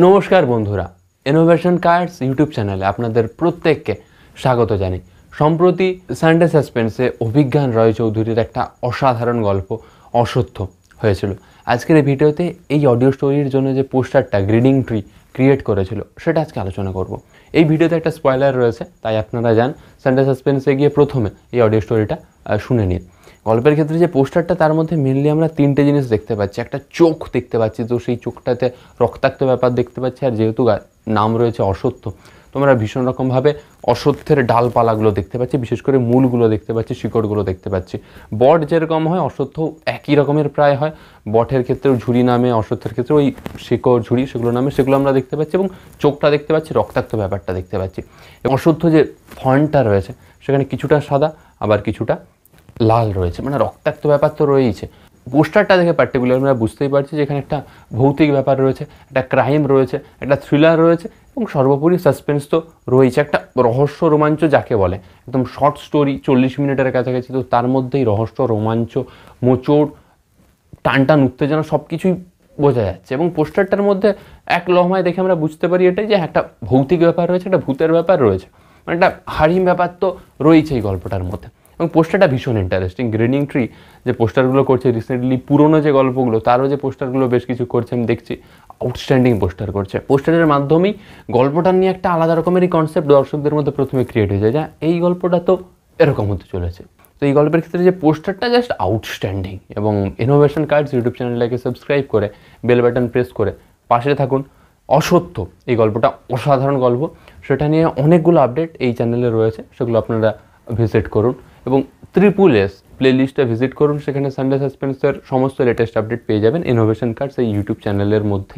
নমস্কার বন্ধুরা, innovation cards YouTube চ্যানেলে আপনাদের প্রত্যেককে স্বাগত জানাই। সম্প্রতি সানডে সাসপেন্সে অভিজ্ঞান রয় চৌধুরীর একটা অসাধারণ গল্প অসত্য হয়েছিল। আজকের এই ভিডিওতে এই অডিও স্টোরির জন্য যে পোস্টারটা গ্রিডিং ট্রি ক্রিয়েট করেছিল সেটা আজকে আলোচনা করব। এই ভিডিওতে একটা স্পয়লার রয়েছে, তাই আপনারা যান সানডে সাসপেন্সে গিয়ে প্রথমে এই অডিও স্টোরিটা শুনে নিন। গল্পের ক্ষেত্রে যে পোস্টারটা, তার মধ্যে মেনলি আমরা তিনটে জিনিস দেখতে পাচ্ছি। একটা চোখ দেখতে পাচ্ছি, তো সেই চোখটাতে রক্তাক্ত ব্যাপার দেখতে পাচ্ছি, আর যেহেতু নাম রয়েছে অসত্য, তোমরা ভীষণ রকমভাবে অসত্যের ডালপালাগুলো দেখতে পাচ্ছি, বিশেষ করে মূলগুলো দেখতে পাচ্ছি, শিকড়গুলো দেখতে পাচ্ছি। বট যেরকম হয়, অসত্য একই রকমের প্রায় হয়। বটের ক্ষেত্রেও ঝুড়ি নামে, অসত্যের ক্ষেত্রে ওই শিকড় ঝুড়ি সেগুলো নামে, সেগুলো আমরা দেখতে পাচ্ছি এবং চোখটা দেখতে পাচ্ছি, রক্তাক্ত ব্যাপারটা দেখতে পাচ্ছি। এবং অসত্য যে ফন্টটা রয়েছে সেখানে কিছুটা সাদা আবার কিছুটা লাল রয়েছে, মানে রক্তাক্ত ব্যাপার তো রয়েইছে। পোস্টারটা দেখে পার্টিকুলার আমরা বুঝতেই পারছি যে এখানে একটা ভৌতিক ব্যাপার রয়েছে, একটা ক্রাইম রয়েছে, একটা থ্রিলার রয়েছে এবং সর্বোপরি সাসপেন্স তো রয়েছে, একটা রহস্য রোমাঞ্চ যাকে বলে। একদম শর্ট স্টোরি, 40 মিনিটের কাছাকাছি, তো তার মধ্যেই রহস্য, রোমাঞ্চ, মোচড়, টানটান উত্তেজনা সব কিছুই বোঝা যাচ্ছে। এবং পোস্টারটার মধ্যে এক লহমায় দেখে আমরা বুঝতে পারি এটাই যে একটা ভৌতিক ব্যাপার রয়েছে, একটা ভূতের ব্যাপার রয়েছে, মানে একটা হারিম ব্যাপার তো রয়েছে এই গল্পটার মধ্যে। এবং পোস্টারটা ভীষণ ইন্টারেস্টিং। গ্রিডিং ট্রি যে পোস্টারগুলো করছে রিসেন্টলি, পুরোনো যে গল্পগুলো তারও যে পোস্টারগুলো বেশ কিছু করছে আমি দেখছি, আউটস্ট্যান্ডিং পোস্টার করছে। পোস্টারের মাধ্যমেই গল্পটা নিয়ে একটা আলাদা রকমেরই কনসেপ্ট দর্শকদের মধ্যে প্রথমে ক্রিয়েট হয়ে যায়, যা এই গল্পটা তো এরকম হতে চলেছে। তো এই গল্পের ক্ষেত্রে যে পোস্টারটা জাস্ট আউটস্ট্যান্ডিং। এবং ইনোভেশন কার্ডস ইউটিউব চ্যানেলটাকে সাবস্ক্রাইব করে বেল বাটন প্রেস করে পাশে থাকুন। অসত্য এই গল্পটা অসাধারণ গল্প, সেটা নিয়ে অনেকগুলো আপডেট এই চ্যানেলে রয়েছে, সেগুলো আপনারা ভিজিট করুন। এবং SSS প্লেলিস্টে ভিজিট করুন, সেখানে সানডে সাসপেন্সের সমস্ত লেটেস্ট আপডেট পেয়ে যাবেন ইনোভেশন কার্ডস এই ইউটিউব চ্যানেলের মধ্যেই।